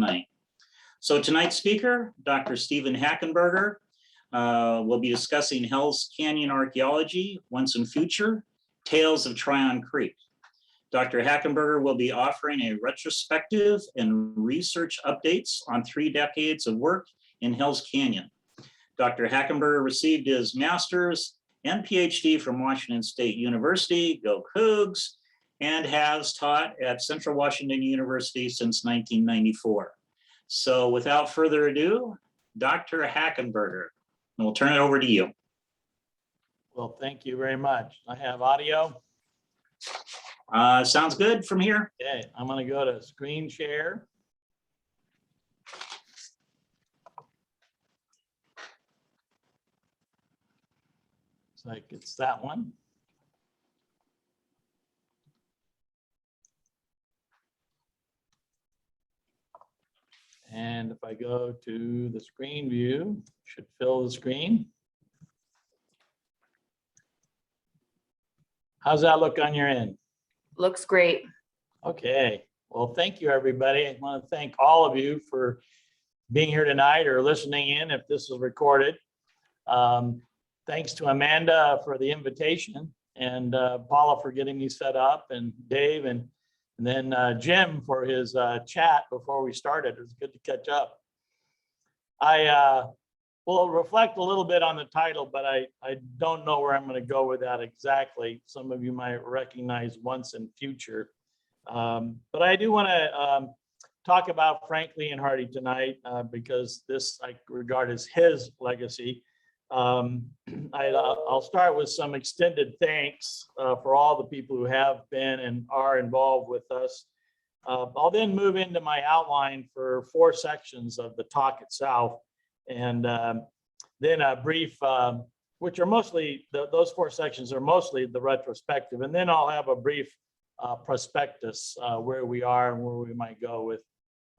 tonight. So tonight's speaker, Dr. Stephen Hackenberger, will be discussing Hell's Canyon Archaeology, Once and Future, Tales of Tryon Creek. Dr. Hackenberger will be offering a retrospective and research updates on 3 decades of work in Hell's Canyon. Dr. Hackenberger received his master's and PhD from Washington State University, go Cougs, and has taught at Central Washington University since 1994. So without further ado, Dr. Hackenberger, and we'll turn it over to you. Well, thank you very much. I have audio. Sounds good from here. Okay, I'm going to go to screen share. Looks like it's that one. And if I go to the screen view, should fill the screen. How's that look on your end? Looks great. Okay, well, thank you, everybody. I want to thank all of you for being here tonight or listening in if this is recorded. Thanks to Amanda for the invitation, and Paula for getting me set up, and Dave, and then Jim for his chat before we started. It was good to catch up. I will reflect a little bit on the title, but I don't know where I'm going to go with that exactly. Some of you might recognize Once and Future. But I do want to talk about Frank Lee and Hardy tonight because this I regard as his legacy. I'll start with some extended thanks for all the people who have been and are involved with us. I'll then move into my outline for 4 sections of the talk itself, and then a brief, which are mostly, those 4 sections are mostly the retrospective, and then I'll have a brief prospectus where we are and where we might go with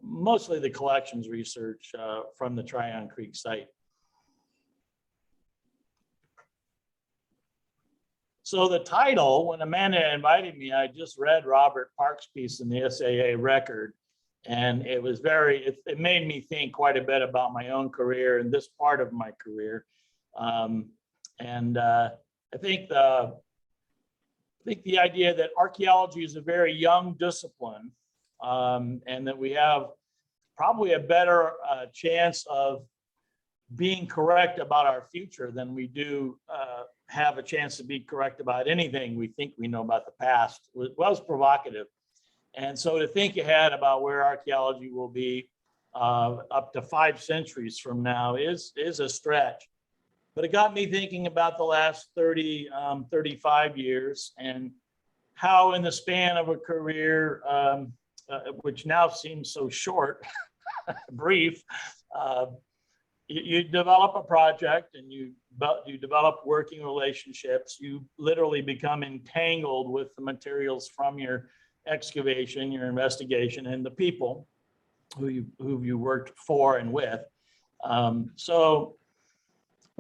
mostly the collections research from the Tryon Creek site. So the title, when Amanda invited me, I just read Robert Park's piece in the SAA Record, and it was it made me think quite a bit about my own career and this part of my career. I think the idea that archaeology is a very young discipline, and that we have probably a better chance of being correct about our future than we do have a chance to be correct about anything we think we know about the past was provocative. And so to think ahead about where archaeology will be up to 5 centuries from now is a stretch. But it got me thinking about the last 35 years and how in the span of a career, which now seems so short, brief, you develop a project and you develop working relationships. You literally become entangled with the materials from your excavation, your investigation, and the people who you worked for and with. But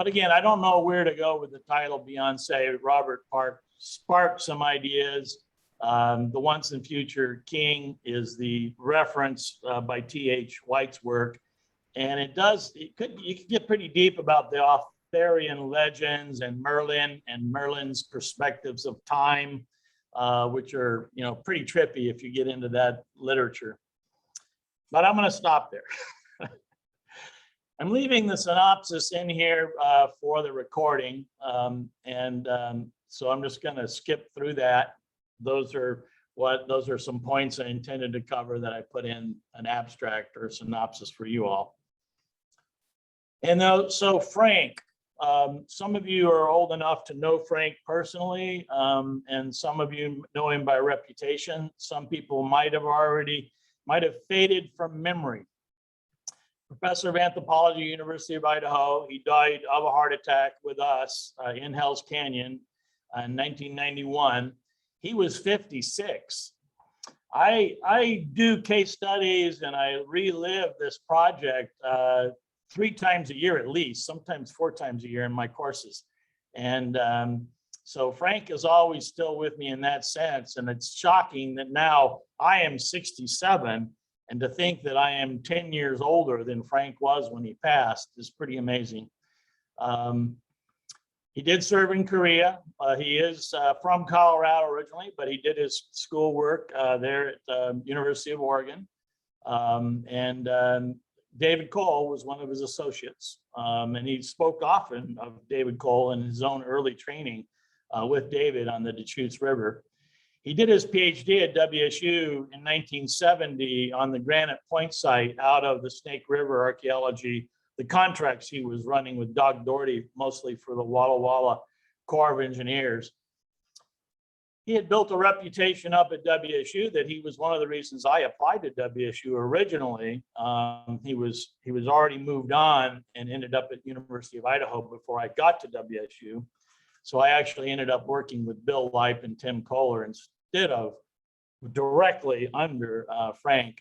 again, I don't know where to go with the title beyond, say, Robert Park sparked some ideas. The Once and Future King is the reference by T.H. White's work. And you could get pretty deep about the Arthurian legends and Merlin's perspectives of time, which are, pretty trippy if you get into that literature. But I'm going to stop there. I'm leaving the synopsis in here for the recording, so I'm just going to skip through that. Those are some points I intended to cover that I put in an abstract or synopsis for you all. And so Frank, some of you are old enough to know Frank personally, and some of you know him by reputation. Some people might have faded from memory. Professor of anthropology, University of Idaho. He died of a heart attack with us in Hell's Canyon in 1991. He was 56. I do case studies and I relive this project 3 times a year at least, sometimes 4 times a year in my courses. And so Frank is always still with me in that sense. And it's shocking that now I am 67 And to think that I am 10 years older than Frank was when he passed is pretty amazing. He did serve in Korea. He is from Colorado originally, but he did his schoolwork there at the University of Oregon. David Cole was one of his associates. And he spoke often of David Cole and his own early training with David on the Deschutes River. He did his PhD at WSU in 1970 on the Granite Point site out of the Snake River Archaeology, the contracts he was running with Doug Doherty, mostly for the Walla Walla Corps of Engineers. He had built a reputation up at WSU that he was one of the reasons I applied to WSU originally. He was already moved on and ended up at University of Idaho before I got to WSU. So I actually ended up working with Bill Leip and Tim Kohler instead of directly under Frank.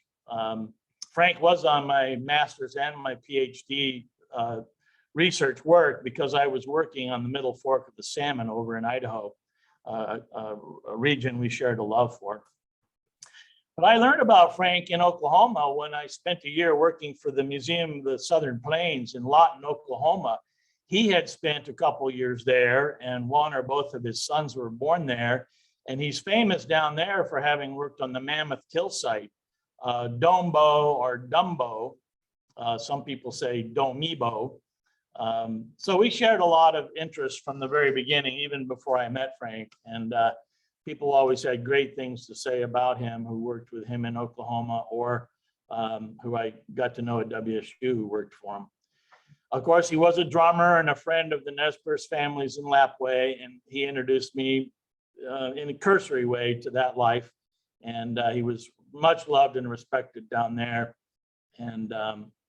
Frank was on my master's and my PhD research work because I was working on the Middle Fork of the Salmon over in Idaho, a region we shared a love for. But I learned about Frank in Oklahoma when I spent a year working for the Museum of the Southern Plains in Lawton, Oklahoma. He had spent a couple years there, and one or both of his sons were born there. And he's famous down there for having worked on the Mammoth Kill site, Dombo or Dumbo. Some people say Domibo. So we shared a lot of interest from the very beginning, even before I met Frank. And people always had great things to say about him who worked with him in Oklahoma or who I got to know at WSU who worked for him. Of course, he was a drummer and a friend of the Nez Perce families in Lapwai, and he introduced me in a cursory way to that life. And he was much loved and respected down there. And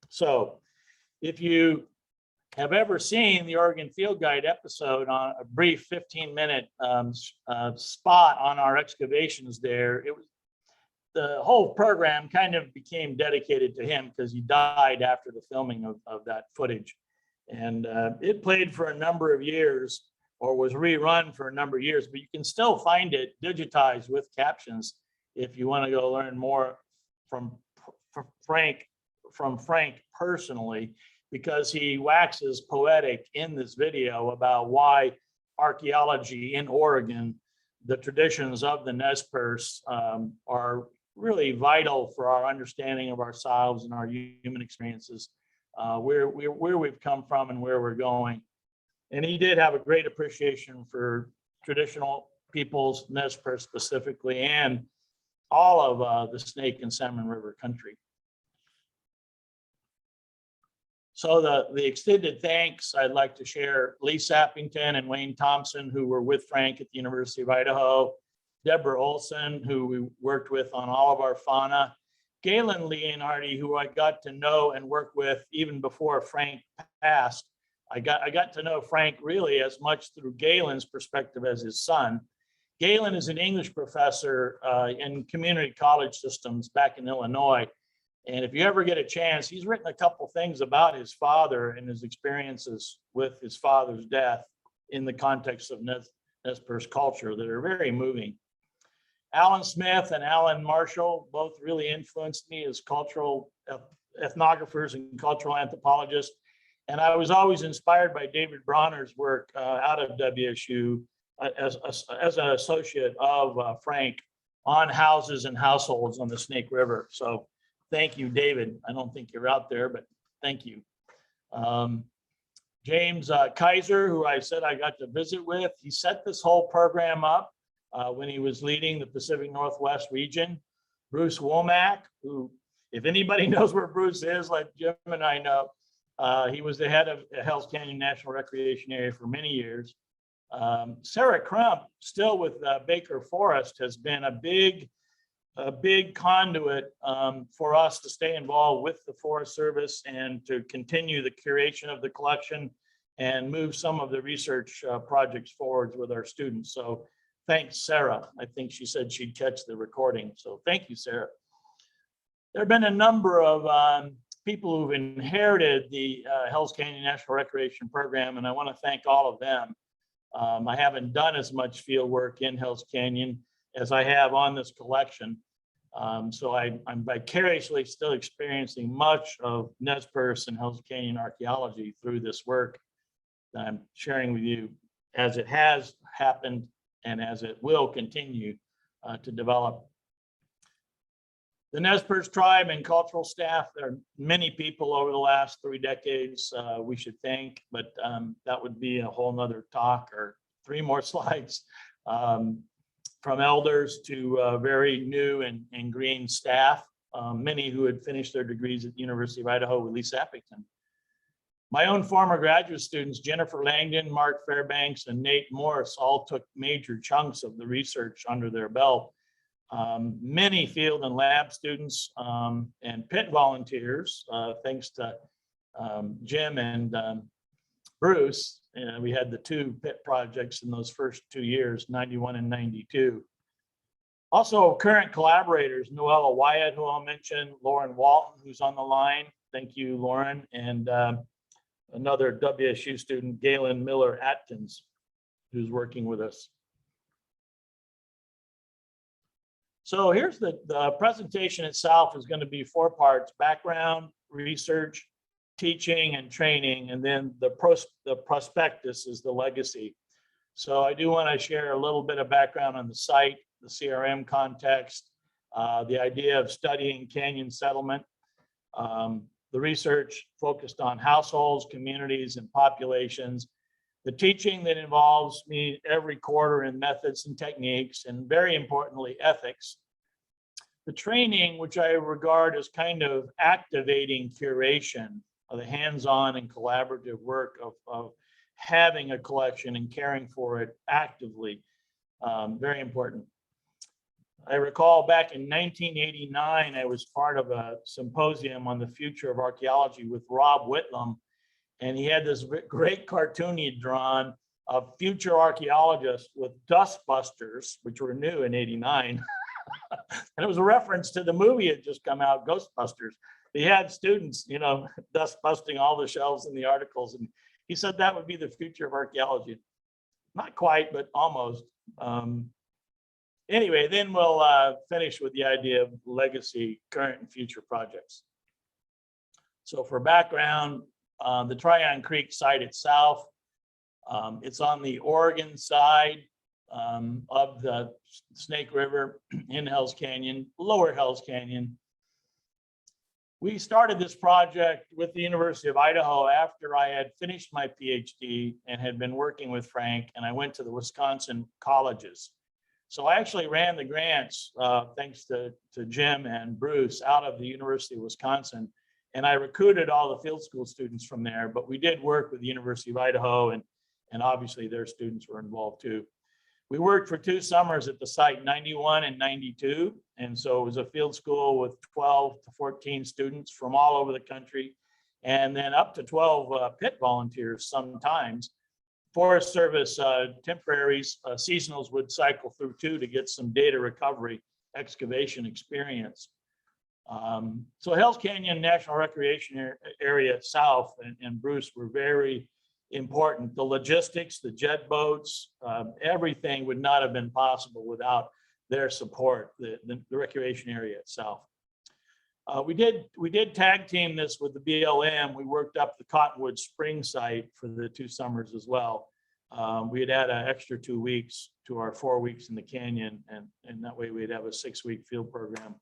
so if you have ever seen the Oregon Field Guide episode on a brief 15-minute spot on our excavations there, it was the whole program kind of became dedicated to him because he died after the filming of that footage. And it played for a number of years or was rerun for a number of years, but you can still find it digitized with captions if you want to go learn more from Frank personally, because he waxes poetic in this video about why archaeology in Oregon, the traditions of the Nez Perce are really vital for our understanding of ourselves and our human experiences, where we've come from and where we're going. And he did have a great appreciation for traditional peoples, Nez Perce specifically, and all of the Snake and Salmon River country. So the extended thanks I'd like to share: Lee Sappington and Wayne Thompson, who were with Frank at the University of Idaho, Deborah Olson, who we worked with on all of our fauna, Galen Leonardi, who I got to know and work with even before Frank passed. I got to know Frank really as much through Galen's perspective as his son. Galen is an English professor in community college systems back in Illinois. And if you ever get a chance, he's written a couple things about his father and his experiences with his father's death in the context of Nez Perce culture that are very moving. Alan Smith and Alan Marshall both really influenced me as cultural ethnographers and cultural anthropologists. And I was always inspired by David Bronner's work out of WSU as an associate of Frank on houses and households on the Snake River. So thank you, David. I don't think you're out there, but thank you. James Kaiser, who I said I got to visit with, he set this whole program up when he was leading the Pacific Northwest region. Bruce Womack, who, if anybody knows where Bruce is, like Jim and I know, he was the head of Hells Canyon National Recreation Area for many years. Sarah Crump, still with Baker Forest, has been a big conduit for us to stay involved with the Forest Service and to continue the curation of the collection and move some of the research projects forward with our students. So thanks, Sarah. I think she said she'd catch the recording. So thank you, Sarah. There have been a number of people who've inherited the Hells Canyon National Recreation Program, and I want to thank all of them. I haven't done as much field work in Hells Canyon as I have on this collection, So I'm vicariously still experiencing much of Nez Perce and Hells Canyon archaeology through this work that I'm sharing with you as it has happened and as it will continue to develop. The Nez Perce tribe and cultural staff, there are many people over the last 3 decades we should thank, but that would be a whole nother talk or 3 more slides. From elders to very new and green staff, many who had finished their degrees at the University of Idaho with Lisa Eppington. My own former graduate students, Jennifer Langdon, Mark Fairbanks, and Nate Morris, all took major chunks of the research under their belt. Many field and lab students and pit volunteers, thanks to Jim and Bruce. We had the 2 pit projects in those first 2 years, 91 and 92. Also, current collaborators, Noella Wyatt, who I'll mention, Lauren Walton, who's on the line. Thank you, Lauren. And another WSU student, Galen Miller Atkins, who's working with us. So here's the presentation itself is going to be 4 parts: background, research, teaching, and training. And then the prospectus is the legacy. So I do want to share a little bit of background on the site, the CRM context, the idea of studying canyon settlement. The research focused on households, communities, and populations. The teaching that involves me every quarter in methods and techniques, and very importantly, ethics. The training, which I regard as kind of activating curation of the hands-on and collaborative work of having a collection and caring for it actively, very important. I recall back in 1989, I was part of a symposium on the future of archaeology with Rob Whitlam, and he had this great cartoon he'd drawn of future archaeologists with dust busters, which were new in '89. And it was a reference to the movie that had just come out, Ghostbusters. He had students, you know, dust busting all the shelves in the articles. And he said that would be the future of archaeology. Not quite, but almost. Anyway, then we'll finish with the idea of legacy, current and future projects. So for background, the Tryon Creek site itself, it's on the Oregon side of the Snake River in Hells Canyon, lower Hells Canyon. We started this project with the University of Idaho after I had finished my PhD and had been working with Frank, and I went to the Wisconsin colleges. So I actually ran the grants, thanks to Jim and Bruce, out of the University of Wisconsin. And I recruited all the field school students from there, but we did work with the University of Idaho, and obviously their students were involved too. We worked for 2 summers at the site, 91 and 92. And so it was a field school with 12 to 14 students from all over the country, and then up to 12 pit volunteers sometimes. Forest Service temporaries, seasonals would cycle through too to get some data recovery, excavation experience. So Hells Canyon National Recreation Area itself and Bruce were very important. The logistics, the jet boats, everything would not have been possible without their support, the recreation area itself. We did tag team this with the BLM. We worked up the Cottonwood Spring site for the 2 summers as well. We had an extra 2 weeks to our 4 weeks in the canyon, and that way we'd have a 6-week field program.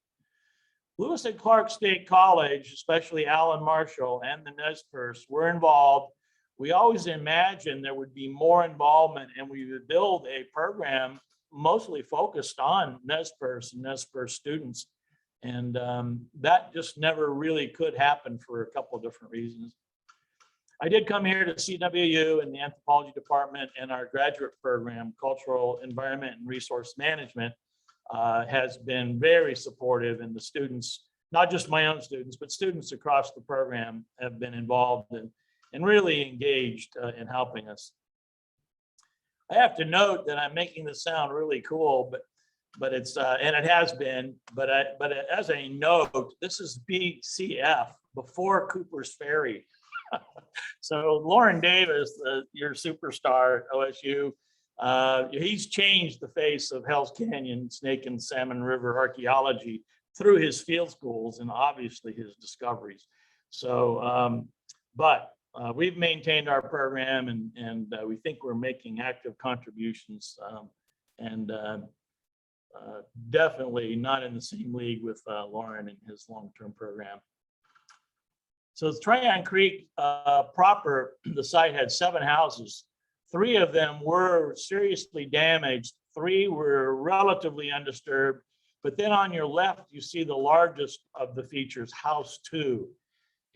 Lewis and Clark State College, especially Alan Marshall and the Nez Perce, were involved. We always imagined there would be more involvement, and we would build a program mostly focused on Nez Perce and Nez Perce students. And that just never really could happen for a couple of different reasons. I did come here to CWU in the anthropology department, and our graduate program, Cultural Environment and Resource Management, has been very supportive, and the students, not just my own students, but students across the program have been involved and really engaged in helping us. I have to note that I'm making this sound really cool, but it's and it has been, but as a note, this is BCF, before Cooper's Ferry. So Lauren Davis, your superstar at OSU, he's changed the face of Hells Canyon, Snake and Salmon River archaeology through his field schools and obviously his discoveries. So, we've maintained our program, and we think we're making active contributions, and definitely not in the same league with Lauren and his long-term program. So Tryon Creek proper, the site had 7 houses. 3 of them were seriously damaged. 3 were relatively undisturbed. But then on your left, you see the largest of the features, house 2.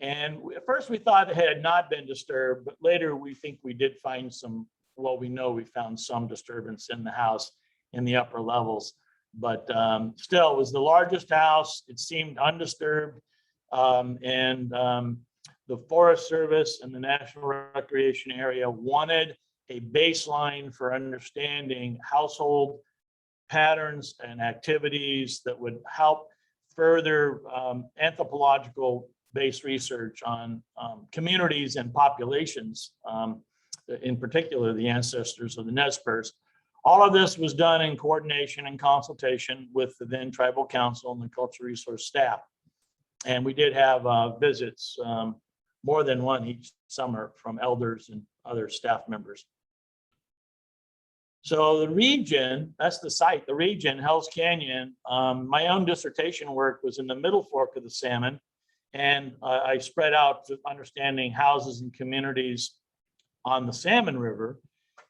And at first we thought it had not been disturbed, but later we think we did find some, well, we know we found some disturbance in the house in the upper levels. But still, it was the largest house. It seemed undisturbed. The Forest Service and the National Recreation Area wanted a baseline for understanding household patterns and activities that would help further anthropological based research on communities and populations, in particular the ancestors of the Nez Perce. All of this was done in coordination and consultation with the then Tribal Council and the Cultural Resource staff. And we did have visits, more than one each summer, from elders and other staff members. So the region, that's the site, the region, Hell's Canyon, my own dissertation work was in the middle fork of the Salmon, and I spread out to understanding houses and communities on the Salmon River.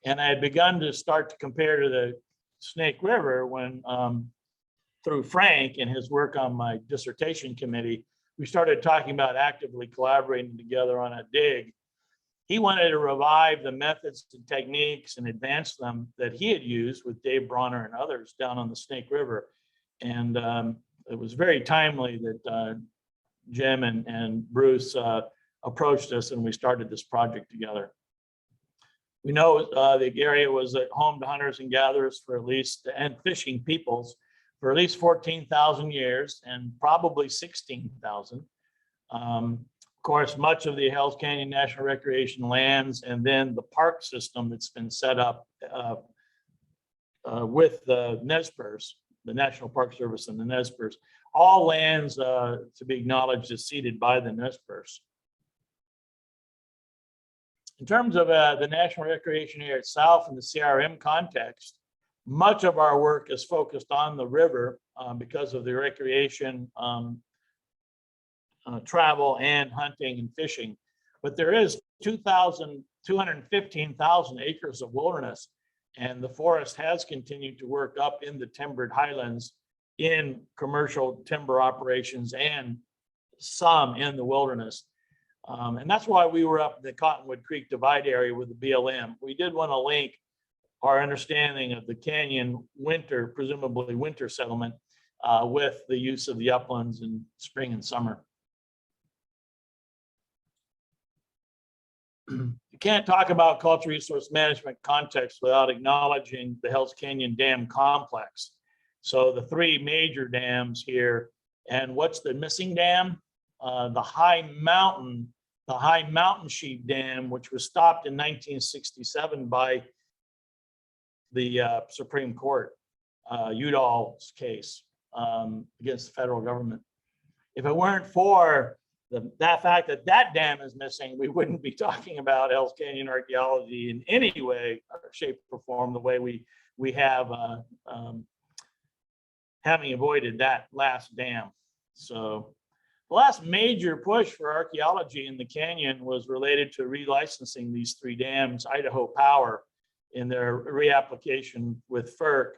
And I had begun to start to compare to the Snake River when, through Frank and his work on my dissertation committee, we started talking about actively collaborating together on a dig. He wanted to revive the methods and techniques and advance them that he had used with Dave Bronner and others down on the Snake River. And it was very timely that Jim and Bruce approached us, and we started this project together. We know the area was home to hunters and gatherers for at least, and fishing peoples for at least 14,000 years, and probably 16,000. Of course, much of the Hells Canyon National Recreation lands, and then the park system that's been set up with the Nez Perce, the National Park Service and the Nez Perce, all lands to be acknowledged as ceded by the Nez Perce. In terms of the National Recreation Area itself in the CRM context, much of our work is focused on the river because of the recreation, travel, and hunting and fishing. But there is 215,000 acres of wilderness, and the forest has continued to work up in the timbered highlands in commercial timber operations and some in the wilderness. And that's why we were up in the Cottonwood Creek Divide area with the BLM. We did want to link our understanding of the canyon winter, presumably winter settlement, with the use of the uplands in spring and summer. You can't talk about cultural resource management context without acknowledging the Hells Canyon Dam complex. So the 3 major dams here, and what's the missing dam? The High Mountain Sheep Dam, which was stopped in 1967 by the Supreme Court, Udall's case against the federal government. If it weren't for that fact that that dam is missing, we wouldn't be talking about Hells Canyon archaeology in any way, shape, or form the way we have, having avoided that last dam. So the last major push for archaeology in the canyon was related to relicensing these 3 dams, Idaho Power, in their reapplication with FERC.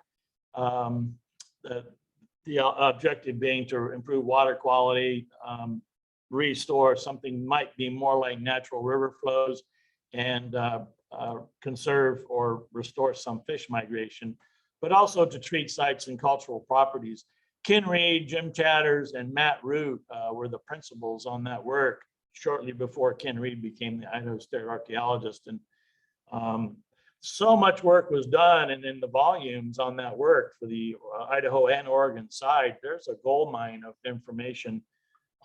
The objective being to improve water quality, restore something might be more like natural river flows, and conserve or restore some fish migration, but also to treat sites and cultural properties. Ken Reed, Jim Chatters, and Matt Root were the principals on that work shortly before Ken Reed became the Idaho State archaeologist. And so much work was done, and in the volumes on that work for the Idaho and Oregon side, there's a gold mine of information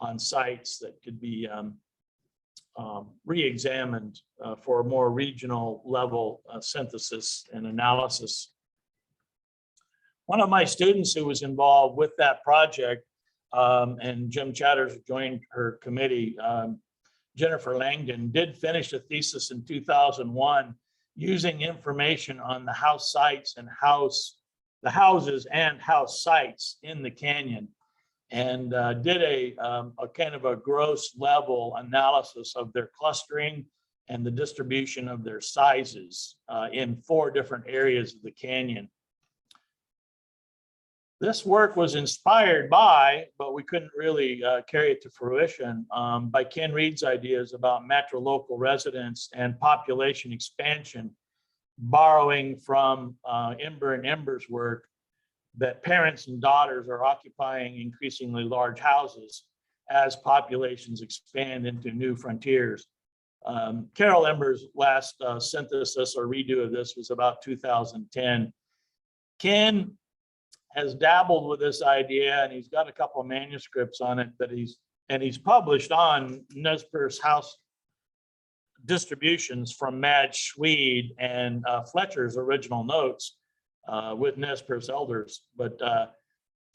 on sites that could be re-examined for a more regional level synthesis and analysis. One of my students who was involved with that project and Jim Chatters joined her committee. Jennifer Langdon did finish a thesis in 2001 using information on the house sites and the houses and house sites in the canyon, and did a kind of a gross level analysis of their clustering and the distribution of their sizes in 4 different areas of the canyon. This work was inspired by, but we couldn't really carry it to fruition, by Ken Reed's ideas about macro-local residence and population expansion, borrowing from Ember and Ember's work that parents and daughters are occupying increasingly large houses as populations expand into new frontiers. Carol Ember's last synthesis or redo of this was about 2010. Ken has dabbled with this idea, and he's got a couple of manuscripts on it that he's published on Nesper's house distributions from Madge Schweed and Fletcher's original notes with Nesper's elders. But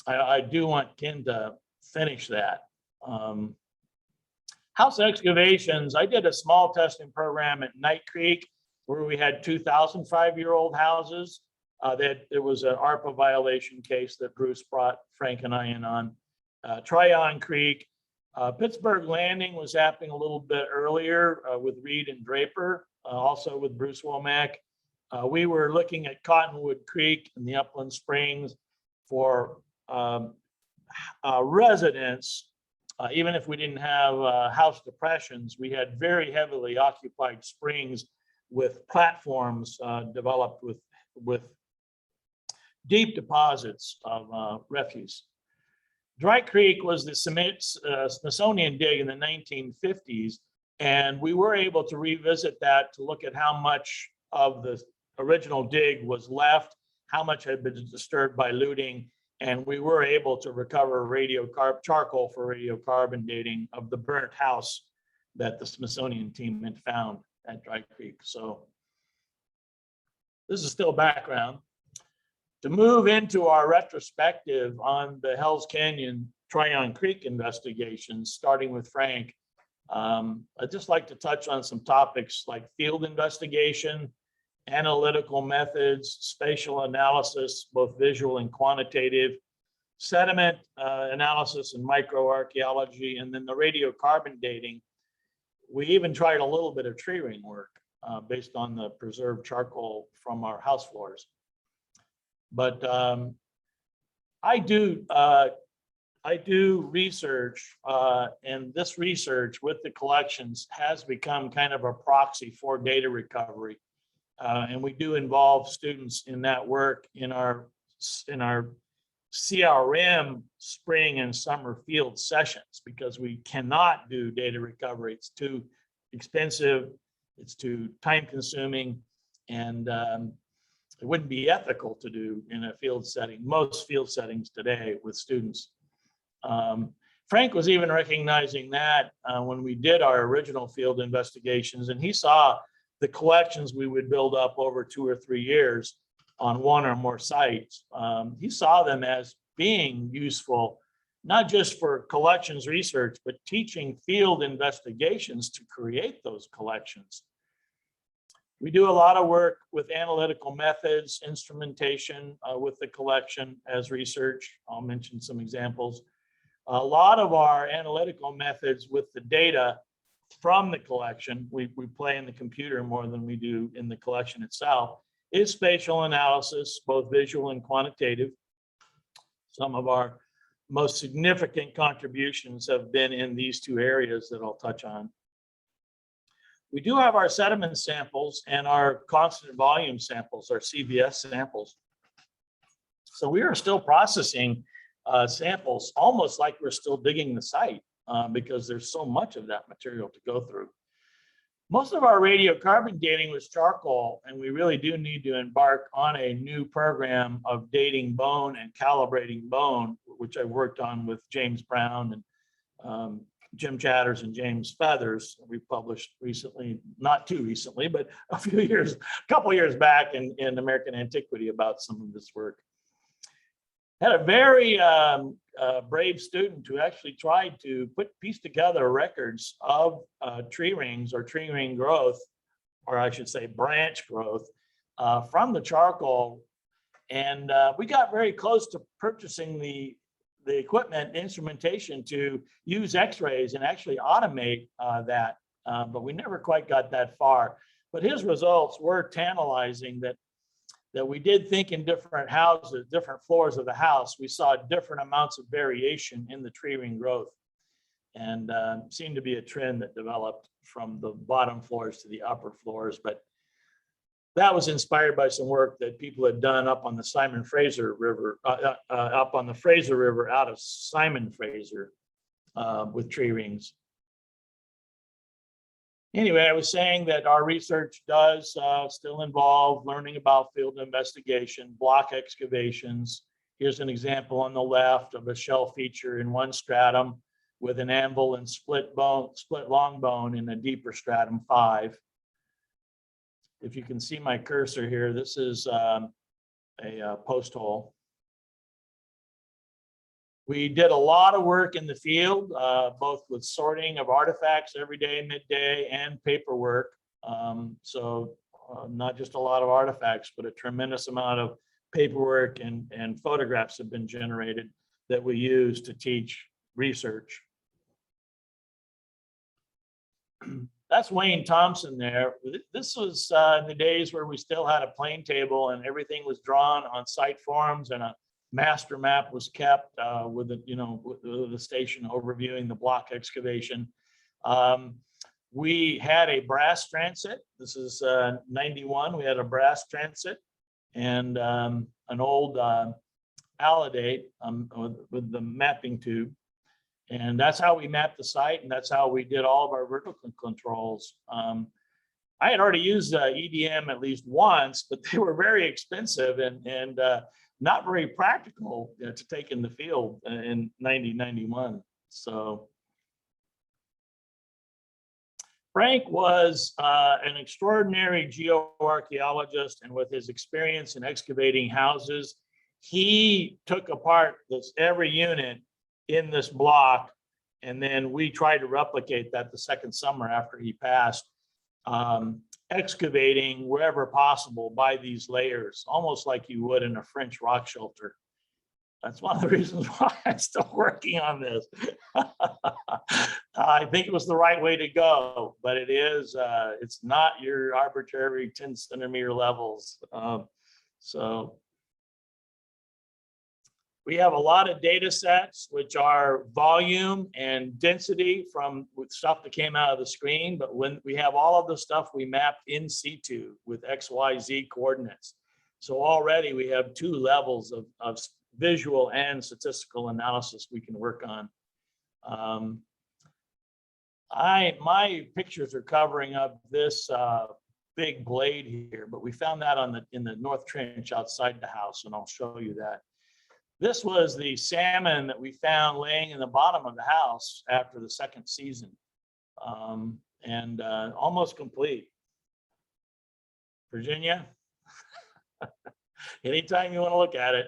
I do want Ken to finish that. House excavations, I did a small testing program at Night Creek where we had 2,005-year-old houses. There was an ARPA violation case that Bruce brought Frank and I in on. Tryon Creek, Pittsburgh Landing was happening a little bit earlier with Reed and Draper, also with Bruce Womack. We were looking at Cottonwood Creek in the Upland Springs for residents. Even if we didn't have house depressions, we had very heavily occupied springs with platforms developed with deep deposits of refuse. Dry Creek was the Smithsonian dig in the 1950s, and we were able to revisit that to look at how much of the original dig was left, how much had been disturbed by looting, and we were able to recover charcoal for radiocarbon dating of the burnt house that the Smithsonian team had found at Dry Creek. So this is still background. To move into our retrospective on the Hells Canyon Tryon Creek investigations, starting with Frank, I'd just like to touch on some topics like field investigation, analytical methods, spatial analysis, both visual and quantitative, sediment analysis and microarchaeology, and then the radiocarbon dating. We even tried a little bit of tree ring work based on the preserved charcoal from our house floors. But I do research, and this research with the collections has become kind of a proxy for data recovery. And we do involve students in that work in our CRM spring and summer field sessions, because we cannot do data recovery. It's too expensive, it's too time consuming, and it wouldn't be ethical to do in a field setting, most field settings today with students. Frank was even recognizing that when we did our original field investigations, and he saw the collections we would build up over 2 or 3 years on 1 or more sites. He saw them as being useful, not just for collections research, but teaching field investigations to create those collections. We do a lot of work with analytical methods, instrumentation with the collection as research. I'll mention some examples. A lot of our analytical methods with the data from the collection, we play in the computer more than we do in the collection itself, is spatial analysis, both visual and quantitative. Some of our most significant contributions have been in these 2 areas that I'll touch on. We do have our sediment samples and our constant volume samples, our CVS samples. So we are still processing samples almost like we're still digging the site because there's so much of that material to go through. Most of our radiocarbon dating was charcoal, and we really do need to embark on a new program of dating bone and calibrating bone, which I worked on with James Brown and Jim Chatters and James Feathers. We published recently, not too recently, but a couple years back in American Antiquity about some of this work. had a very brave student who actually tried to piece together records of tree rings or tree ring growth, or I should say branch growth, from the charcoal. And we got very close to purchasing the equipment, instrumentation to use x-rays and actually automate that, but we never quite got that far. But his results were tantalizing, that we did think in different houses, different floors of the house, we saw different amounts of variation in the tree ring growth, and seemed to be a trend that developed from the bottom floors to the upper floors. But that was inspired by some work that people had done up on the Fraser River, up on the Fraser River out of Simon Fraser with tree rings. Anyway, I was saying that our research does still involve learning about field investigation, block excavations. Here's an example on the left of a shell feature in one stratum with an anvil and split long bone in a deeper stratum 5. If you can see my cursor here, this is a post hole. We did a lot of work in the field, both with sorting of artifacts every day, midday, and paperwork. Not just a lot of artifacts, but a tremendous amount of paperwork and photographs have been generated that we use to teach research. That's Wayne Thompson there. This was in the days where we still had a plane table and everything was drawn on site forms, and a master map was kept with the station overviewing the block excavation. We had a brass transit. This is 91. We had a brass transit and an old alidate with the mapping tube. And that's how we mapped the site, and that's how we did all of our vertical controls. I had already used EDM at least once, but they were very expensive and not very practical to take in the field in 91. So Frank was an extraordinary geoarchaeologist, and with his experience in excavating houses, he took apart every unit in this block, and then we tried to replicate that the second summer after he passed, excavating wherever possible by these layers, almost like you would in a French rock shelter. That's one of the reasons why I'm still working on this. I think it was the right way to go, but it's not your arbitrary 10 centimeter levels. So we have a lot of data sets, which are volume and density with stuff that came out of the screen. But when we have all of the stuff we mapped in situ with X, Y, Z coordinates. So already we have 2 levels of visual and statistical analysis we can work on. My pictures are covering up this big blade here, but we found that in the North Trench outside the house, and I'll show you that. This was the salmon that we found laying in the bottom of the house after the second season, and almost complete. Virginia, anytime you want to look at it.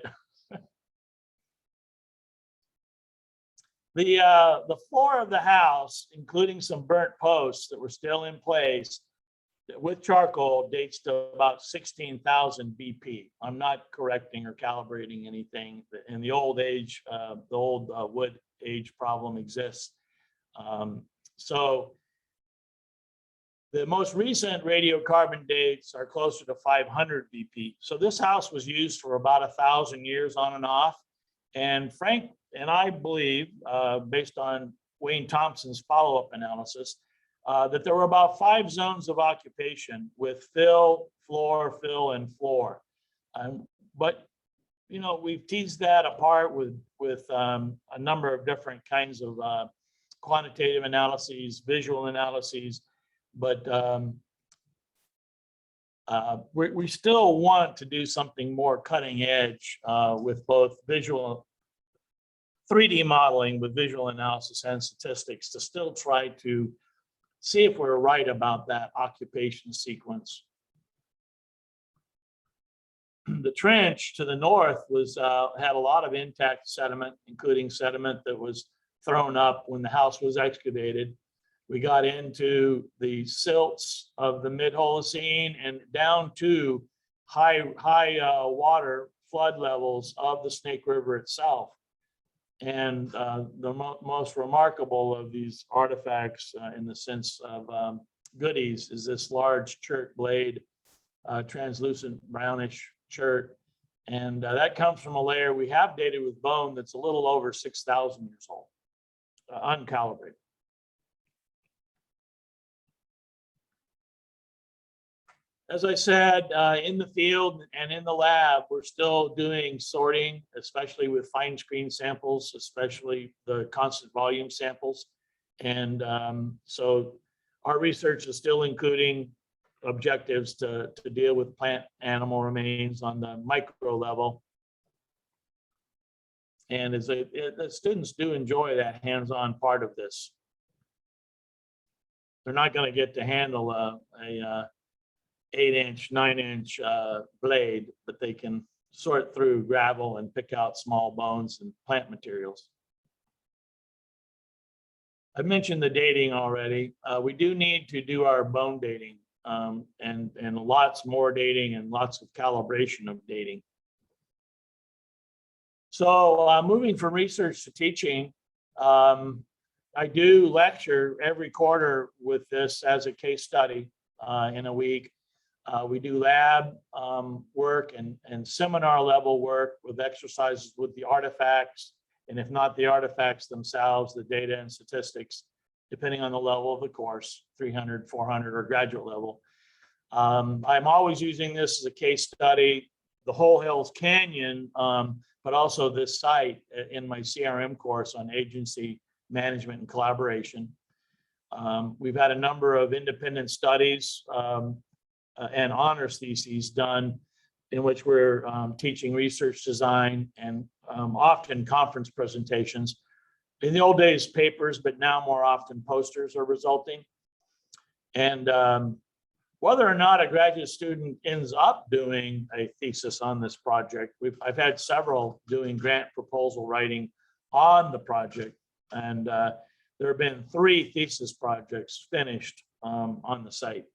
The floor of the house, including some burnt posts that were still in place with charcoal, dates to about 16,000 BP. I'm not correcting or calibrating anything. In the old age, the old wood age problem exists. So the most recent radiocarbon dates are closer to 500 BP. So this house was used for about 1,000 years on and off. And Frank and I believe, based on Wayne Thompson's follow-up analysis, that there were about 5 zones of occupation with fill, floor, and floor. But we've teased that apart with a number of different kinds of quantitative analyses, visual analyses, but we still want to do something more cutting edge with both visual 3D modeling with visual analysis and statistics to still try to see if we're right about that occupation sequence. the trench to the north was had a lot of intact sediment, including sediment that was thrown up when the house was excavated. We got into the silts of the mid-Holocene and down to high water flood levels of the Snake River itself. And the most remarkable of these artifacts in the sense of goodies is this large chert blade, translucent brownish chert. And that comes from a layer we have dated with bone that's a little over 6,000 years old, uncalibrated. As I said, in the field and in the lab, we're still doing sorting, especially with fine screen samples, especially the constant volume samples. And so our research is still including objectives to deal with plant animal remains on the micro level. And the students do enjoy that hands-on part of this. They're not going to get to handle a 8-inch, 9-inch blade, but they can sort through gravel and pick out small bones and plant materials. I mentioned the dating already. We do need to do our bone dating and lots more dating and lots of calibration of dating. So moving from research to teaching, I do lecture every quarter with this as a case study in a week. We do lab work and seminar level work with exercises with the artifacts, and if not the artifacts themselves, the data and statistics, depending on the level of the course, 300, 400, or graduate level. I'm always using this as a case study, the whole Hells Canyon, but also this site in my CRM course on agency management and collaboration. We've had a number of independent studies and honors theses done in which we're teaching research design and often conference presentations. In the old days, papers, but now more often posters are resulting. And whether or not a graduate student ends up doing a thesis on this project, I've had several doing grant proposal writing on the project. And there have been 3 thesis projects finished on the site.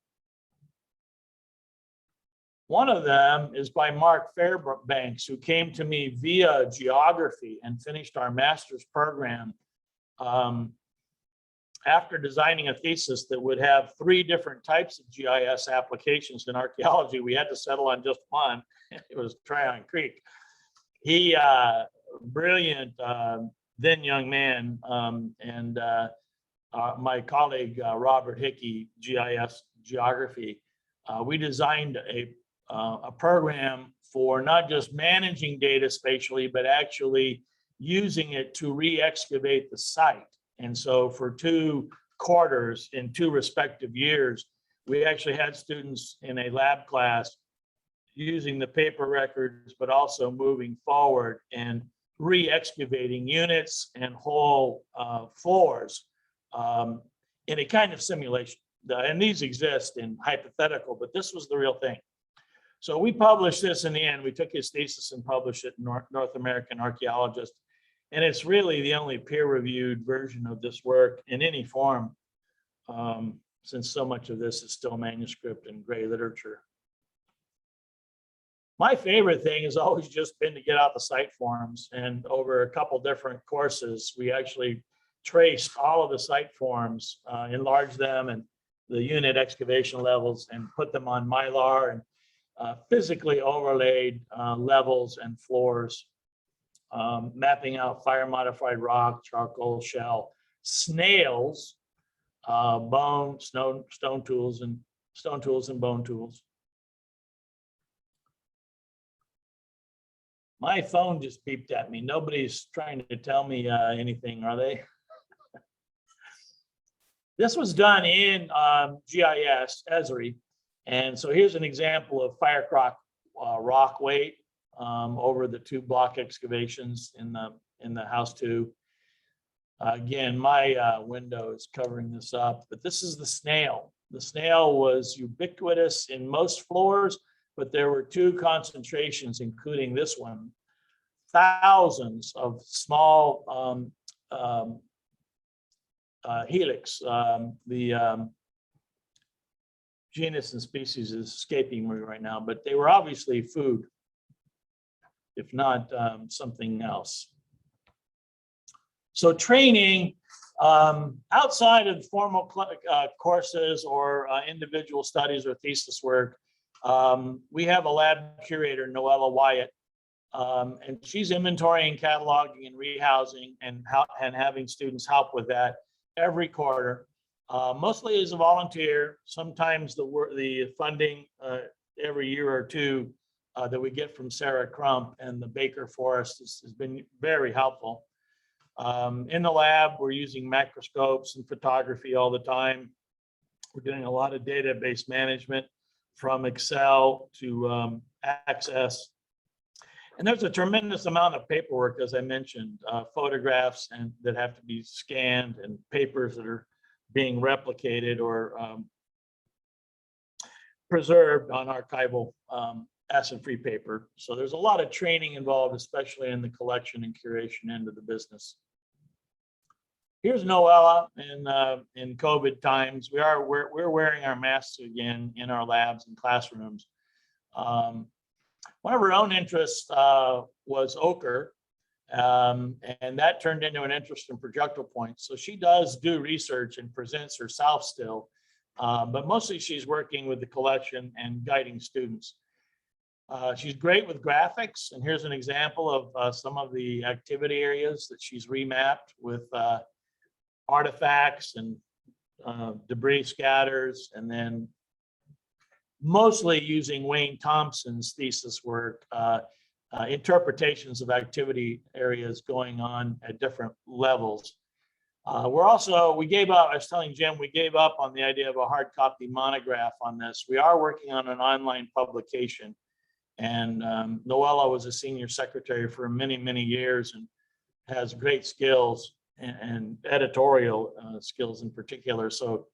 One of them is by Mark Fairbanks, who came to me via geography and finished our master's program after designing a thesis that would have 3 different types of GIS applications in archaeology. We had to settle on just one. It was Tryon Creek. He, brilliant then young man, and my colleague, Robert Hickey, GIS geography, we designed a program for not just managing data spatially, but actually using it to re-excavate the site. And so for 2 quarters in 2 respective years, we actually had students in a lab class using the paper records, but also moving forward and re-excavating units and whole floors in a kind of simulation. And these exist in hypothetical, but this was the real thing. So we published this in the end. We took his thesis and published it in North American Archaeologist. And it's really the only peer-reviewed version of this work in any form, since so much of this is still manuscript and gray literature. My favorite thing has always just been to get out the site forms. And over a couple different courses, we actually traced all of the site forms, enlarged them and the unit excavation levels, and put them on Mylar and physically overlaid levels and floors, mapping out fire modified rock, charcoal, shell, snails, bone, stone tools and bone tools. My phone just beeped at me. Nobody's trying to tell me anything, are they? This was done in GIS, Esri. And so here's an example of fire rock weight over the 2 block excavations in the house 2. Again, my window is covering this up, but this is the snail. The snail was ubiquitous in most floors, but there were 2 concentrations, including this one, thousands of small helix. The genus and species is escaping me right now, but they were obviously food, if not something else. So training, outside of formal courses or individual studies or thesis work, we have a lab curator, Noella Wyatt, and she's inventorying, cataloging, and rehousing, and having students help with that every quarter. Mostly as a volunteer. Sometimes the funding every year or 2 that we get from Sarah Crump and the Baker Forest has been very helpful. In the lab, we're using microscopes and photography all the time. We're doing a lot of database management from Excel to Access. And there's a tremendous amount of paperwork, as I mentioned, photographs that have to be scanned, and papers that are being replicated or preserved on archival acid-free paper. So there's a lot of training involved, especially in the collection and curation end of the business. Here's Noella in COVID times. We're wearing our masks again in our labs and classrooms. One of her own interests was ochre, and that turned into an interest in projectile points. So she does do research and presents herself still, but mostly she's working with the collection and guiding students. She's great with graphics, and here's an example of some of the activity areas that she's remapped with artifacts and debris scatters, and then mostly using Wayne Thompson's thesis work, interpretations of activity areas going on at different levels. We gave up, I was telling Jim, we gave up on the idea of a hard copy monograph on this. We are working on an online publication, and Noella was a senior secretary for many, many years and has great skills and editorial skills in particular. So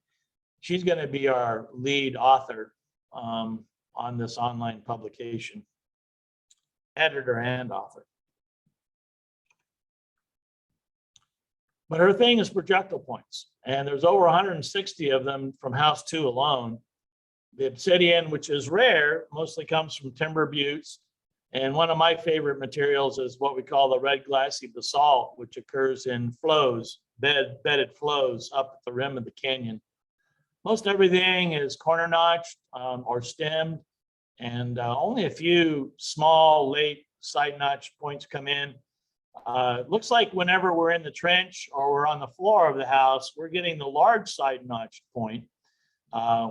she's going to be our lead author on this online publication, editor and author. But her thing is projectile points, and there's over 160 of them from House 2 alone. The obsidian, which is rare, mostly comes from timber buttes. And one of my favorite materials is what we call the red glassy basalt, which occurs in flows, bedded flows up at the rim of the canyon. Most everything is corner notched or stemmed, and only a few small late side notch points come in. It looks like whenever we're in the trench or we're on the floor of the house, we're getting the large side notched point,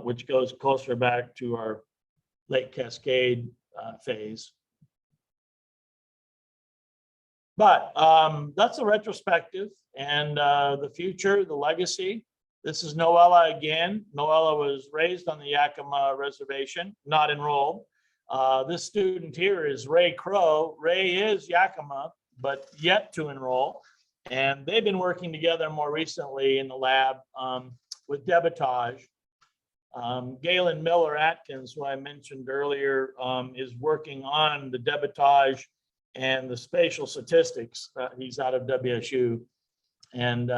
which goes closer back to our Lake Cascade phase. But that's a retrospective, and the future, the legacy. This is Noella again. Noella was raised on the Yakima Reservation, not enrolled. This student here is Ray Crow. Ray is Yakima, but yet to enroll. And they've been working together more recently in the lab with debitage. Galen Miller Atkins, who I mentioned earlier, is working on the debitage and the spatial statistics. He's out of WSU. And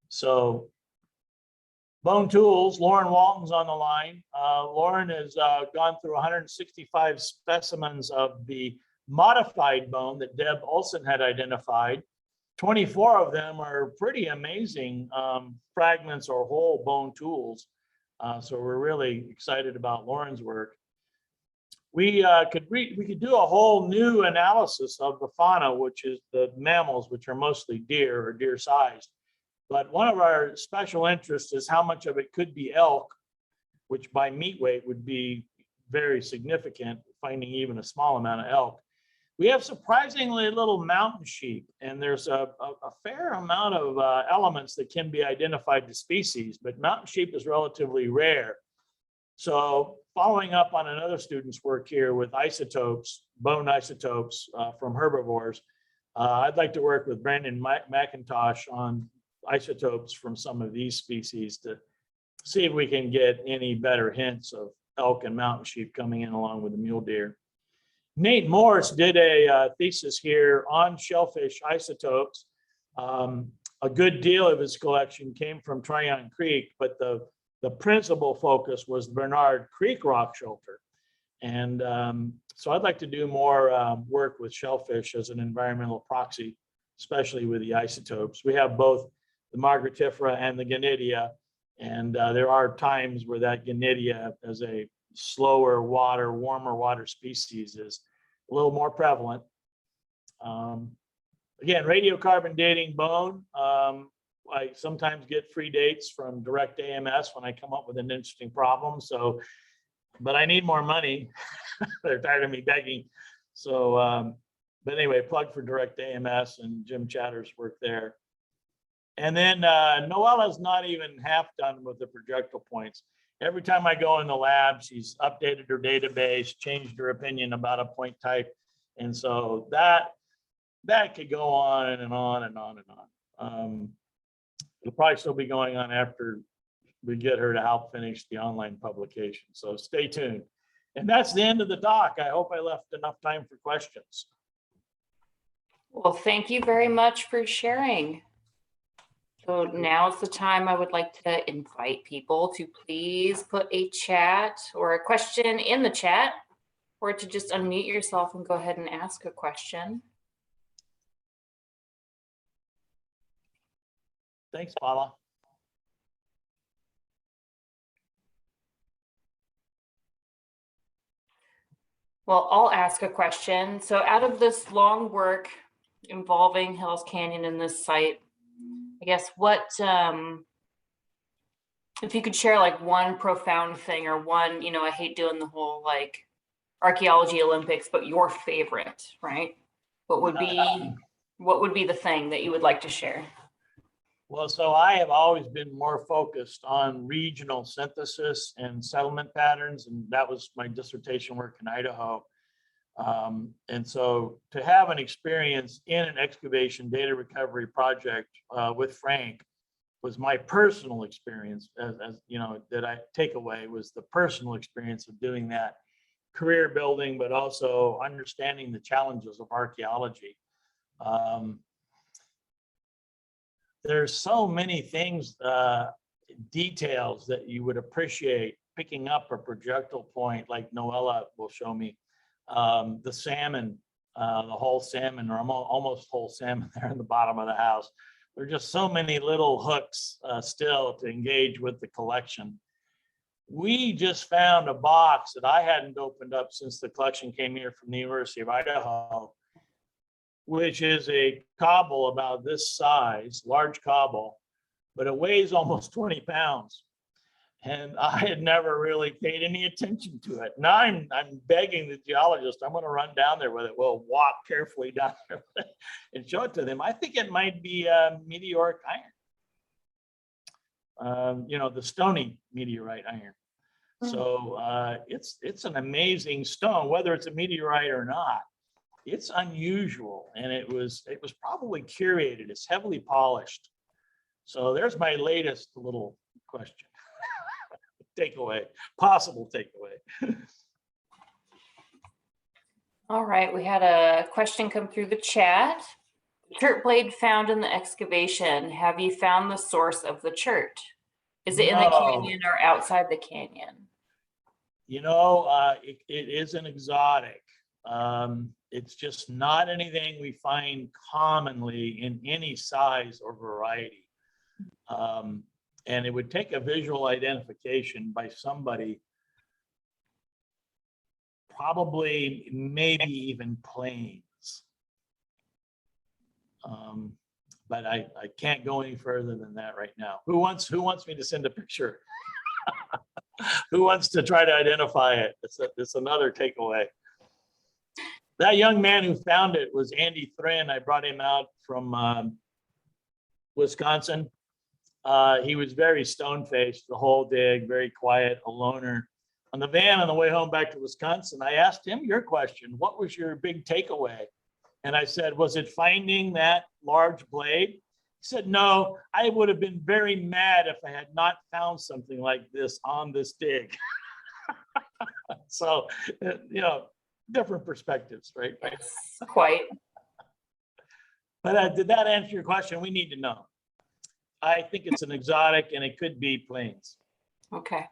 so Bone Tools, Lauren Walton's on the line. Lauren has gone through 165 specimens of the modified bone that Deb Olson had identified. 24 of them are pretty amazing fragments or whole bone tools. So we're really excited about Lauren's work. We could do a whole new analysis of the fauna, which is the mammals, which are mostly deer or deer sized. But one of our special interests is how much of it could be elk, which by meat weight would be very significant, finding even a small amount of elk. We have surprisingly little mountain sheep, and there's a fair amount of elements that can be identified to species, but mountain sheep is relatively rare. So following up on another student's work here with isotopes, bone isotopes from herbivores, I'd like to work with Brandon McIntosh on isotopes from some of these species to see if we can get any better hints of elk and mountain sheep coming in along with the mule deer. Nate Morse did a thesis here on shellfish isotopes. A good deal of his collection came from Tryon Creek, but the principal focus was the Bernard Creek rock shelter. And so I'd like to do more work with shellfish as an environmental proxy, especially with the isotopes. We have both the Margaritifera and the Gonidia, and there are times where that Gonidia as a slower water, warmer water species is a little more prevalent. Again, radiocarbon dating bone. I sometimes get free dates from Direct AMS when I come up with an interesting problem. So, but I need more money. They're tired of me begging. So, but anyway, plug for Direct AMS and Jim Chatter's work there. And then Noella's not even half done with the projectile points. Every time I go in the lab, she's updated her database, changed her opinion about a point type. And so that could go on and on and on and on. It'll probably still be going on after we get her to help finish the online publication. So stay tuned. And that's the end of the talk. I hope I left enough time for questions. Well, thank you very much for sharing. So now is the time I would like to invite people to please put a chat or a question in the chat, or to just unmute yourself and go ahead and ask a question. Thanks, Paula. Well, I'll ask a question. So out of this long work involving Hell's Canyon and this site, I guess what, if you could share like one profound thing or one, you know, I hate doing the whole like archaeology Olympics, but your favorite, right? What would be the thing that you would like to share? Well, so I have always been more focused on regional synthesis and settlement patterns, and that was my dissertation work in Idaho. And so to have an experience in an excavation data recovery project with Frank was my personal experience, as you know, that I take away was the personal experience of doing that, career building, but also understanding the challenges of archaeology. There's so many things, details that you would appreciate picking up a projectile point like Noella will show me. The salmon, the whole salmon, or almost whole salmon there in the bottom of the house. There are just so many little hooks still to engage with the collection. We just found a box that I hadn't opened up since the collection came here from the University of Idaho, which is a cobble about this size, large cobble, but it weighs almost 20 pounds. And I had never really paid any attention to it. Now I'm begging the geologist, I'm gonna run down there with it. We'll walk carefully down there and show it to them. I think it might be meteoric iron. You know, the stony meteorite iron. So it's an amazing stone, whether it's a meteorite or not. It's unusual, and it was probably curated. It's heavily polished. So there's my latest little question. Takeaway, possible takeaway. All right, we had a question come through the chat. Chert blade found in the excavation. Have you found the source of the chert? Is it in the canyon or outside the canyon? You know, it is an exotic. It's just not anything we find commonly in any size or variety. And it would take a visual identification by somebody, probably maybe even planes. But I can't go any further than that right now. Who wants me to send a picture? Who wants to try to identify it? It's another takeaway. That young man who found it was Andy Thrin. I brought him out from Wisconsin. He was very stone-faced the whole dig, very quiet, a loner. On the van on the way home back to Wisconsin, I asked him your question. What was your big takeaway? And I said, was it finding that large blade? He said, no, I would have been very mad if I had not found something like this on this dig. So, different perspectives, right? Yes, quite. But did that answer your question? We need to know. I think it's an exotic and it could be plains. Okay.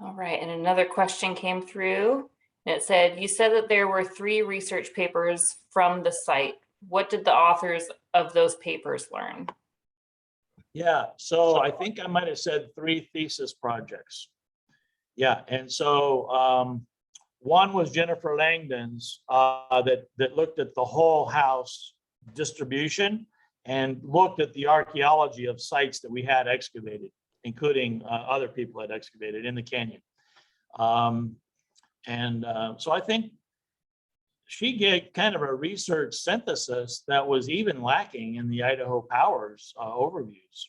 All right, and another question came through. And it said, you said that there were 3 research papers from the site. What did the authors of those papers learn? Yeah, so I think I might have said 3 thesis projects. Yeah, and so one was Jennifer Langdon's that looked at the whole house distribution and looked at the archaeology of sites that we had excavated, including other people had excavated in the canyon. So I think she gave kind of a research synthesis that was even lacking in the Idaho Powers overviews.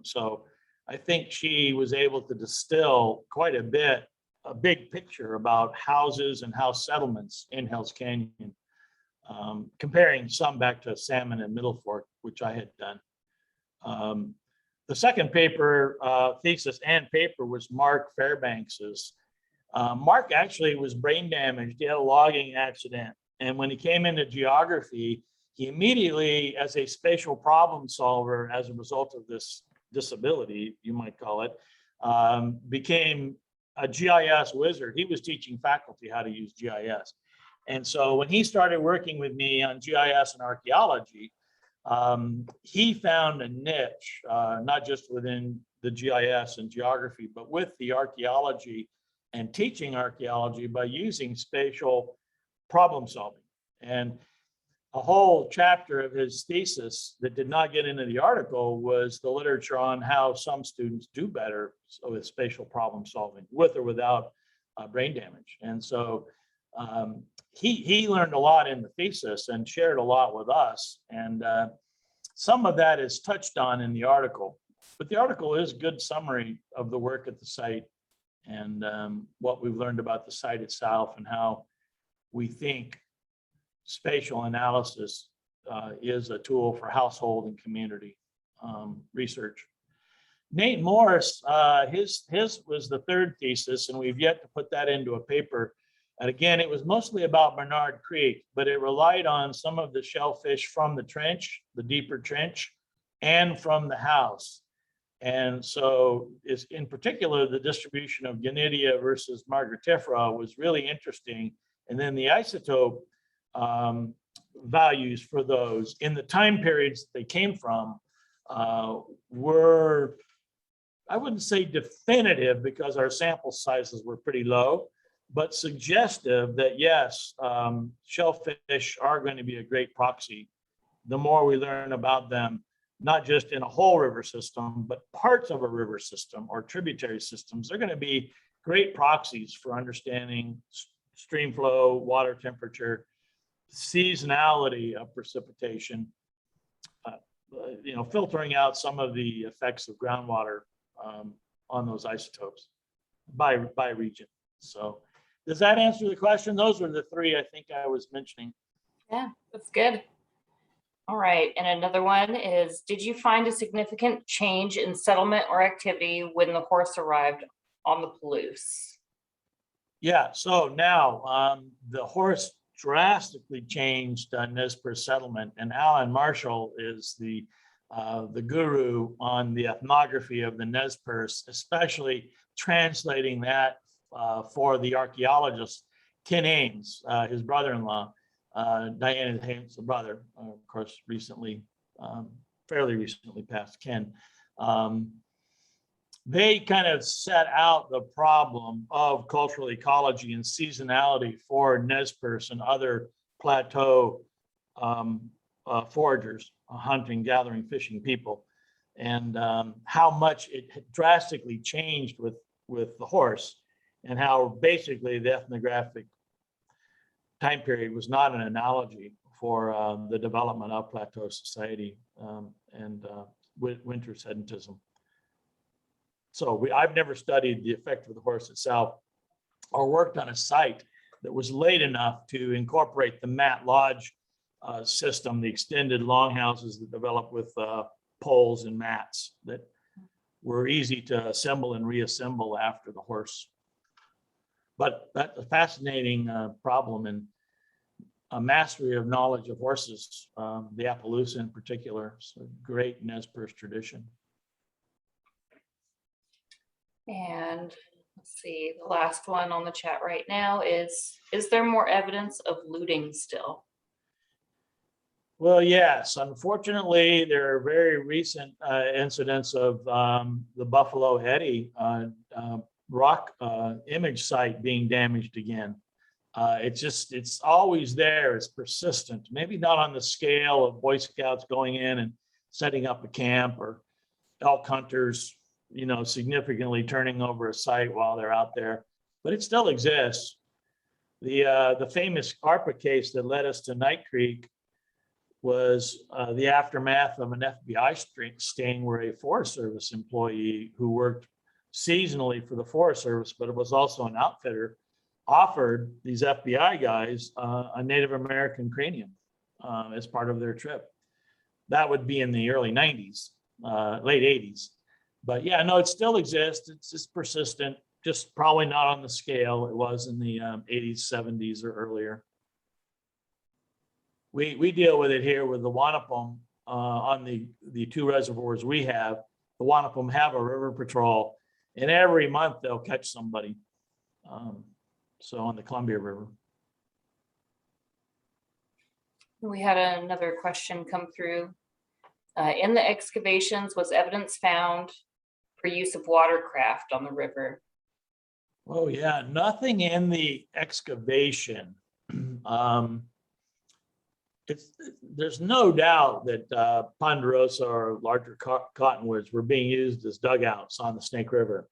So I think she was able to distill quite a big picture about houses and house settlements in Hell's Canyon, comparing some back to Salmon and Middle Fork, which I had done. The second paper, thesis and paper, was Mark Fairbanks's. Mark actually was brain damaged. He had a logging accident. And when he came into geography, he immediately, as a spatial problem solver, as a result of this disability, you might call it, became a GIS wizard. He was teaching faculty how to use GIS. And so when he started working with me on GIS and archaeology, he found a niche, not just within the GIS and geography, but with the archaeology and teaching archaeology by using spatial problem solving. And a whole chapter of his thesis that did not get into the article was the literature on how some students do better with spatial problem solving, with or without brain damage. And so he learned a lot in the thesis and shared a lot with us. And some of that is touched on in the article, but the article is a good summary of the work at the site and what we've learned about the site itself and how we think spatial analysis is a tool for household and community research. Nate Morris, his was the third thesis, and we've yet to put that into a paper. And again, it was mostly about Bernard Creek, but it relied on some of the shellfish from the trench, the deeper trench, and from the house. And so is in particular, the distribution of Gonidia versus Margaretifera was really interesting. And then the isotope values for those in the time periods they came from were, I wouldn't say definitive because our sample sizes were pretty low, but suggestive that yes, shellfish are going to be a great proxy. The more we learn about them, not just in a whole river system, but parts of a river system or tributary systems, they're going to be great proxies for understanding stream flow, water temperature, seasonality of precipitation, filtering out some of the effects of groundwater on those isotopes by region. So does that answer the question? Those were the 3 I think I was mentioning. Yeah, that's good. All right, and another one is, did you find a significant change in settlement or activity when the horse arrived on the Palouse? Yeah, so now the horse drastically changed Nez Perce settlement, and Alan Marshall is the guru on the ethnography of the Nez Perce, especially translating that for the archaeologist Ken Ames, his brother-in-law. Diana Ames, the brother, of course, fairly recently passed Ken. They kind of set out the problem of cultural ecology and seasonality for Nez Perce and other plateau foragers, hunting, gathering, fishing people, and how much it drastically changed with the horse, and how basically the ethnographic time period was not an analogy for the development of plateau society and winter sedentism. So I've never studied the effect of the horse itself or worked on a site that was late enough to incorporate the mat lodge system, the extended longhouses that developed with poles and mats that were easy to assemble and reassemble after the horse. But that's a fascinating problem and a mastery of knowledge of horses, the Appaloosa in particular. It's a great Nez Perce tradition. And let's see, the last one on the chat right now is there more evidence of looting still? Well, yes, unfortunately, there are very recent incidents of the Buffalo Hetty rock image site being damaged again. It's always there. It's persistent. Maybe not on the scale of Boy Scouts going in and setting up a camp or elk hunters, significantly turning over a site while they're out there, but it still exists. The famous ARPA case that led us to Night Creek was the aftermath of an FBI sting where a Forest Service employee who worked seasonally for the Forest Service, but it was also an outfitter, offered these FBI guys a Native American cranium as part of their trip. That would be in the early 90s, late 80s. But yeah, no, it still exists. It's just persistent, just probably not on the scale it was in the 80s, 70s, or earlier. We deal with it here with the Wanapum on the two reservoirs we have. The Wanapum have a river patrol, and every month they'll catch somebody. So on the Columbia River. We had another question come through. In the excavations, was evidence found for use of watercraft on the river? Oh yeah, nothing in the excavation. There's no doubt that Ponderosa or larger cottonwoods were being used as dugouts on the Snake River.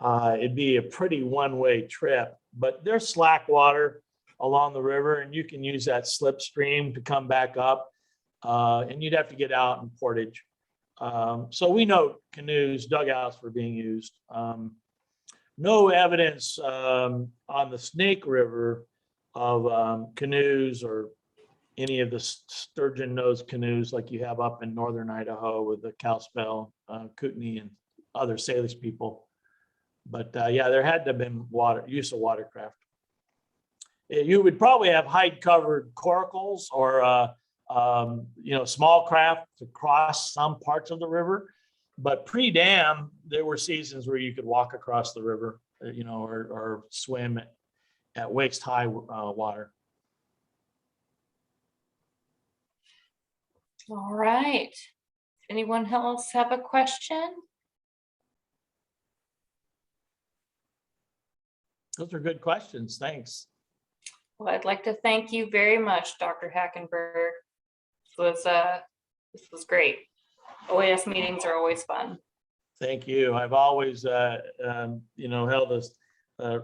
It'd be a pretty one-way trip, but there's slack water along the river, and you can use that slipstream to come back up, and you'd have to get out in portage. So we know canoes, dugouts were being used. No evidence on the Snake River of canoes or any of the sturgeon nose canoes like you have up in northern Idaho with the Kalispell, Kootenai, and other Salish people. But yeah, there had to have been use of watercraft. You would probably have hide-covered coracles or small craft to cross some parts of the river. But pre-dam, there were seasons where you could walk across the river, or swim at waist-high water. All right. Anyone else have a question? Those are good questions. Thanks. Well, I'd like to thank you very much, Dr. Hackenberger. This was great. OAS meetings are always fun. Thank you. I've always, held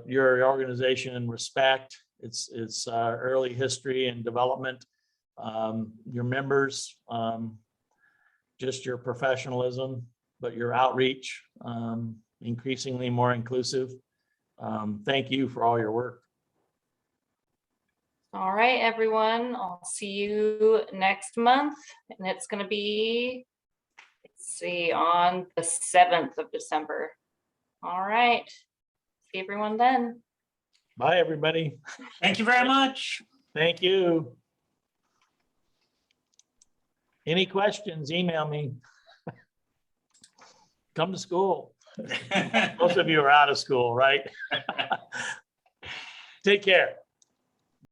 your organization in respect. It's early history and development. Your members, just your professionalism, but your outreach, increasingly more inclusive. Thank you for all your work. All right, everyone. I'll see you next month, and it's going to be, let's see, on the 7th of December. All right. See everyone then. Bye, everybody. Thank you very much. Thank you. Any questions, email me. Come to school. Most of you are out of school, right? Take care.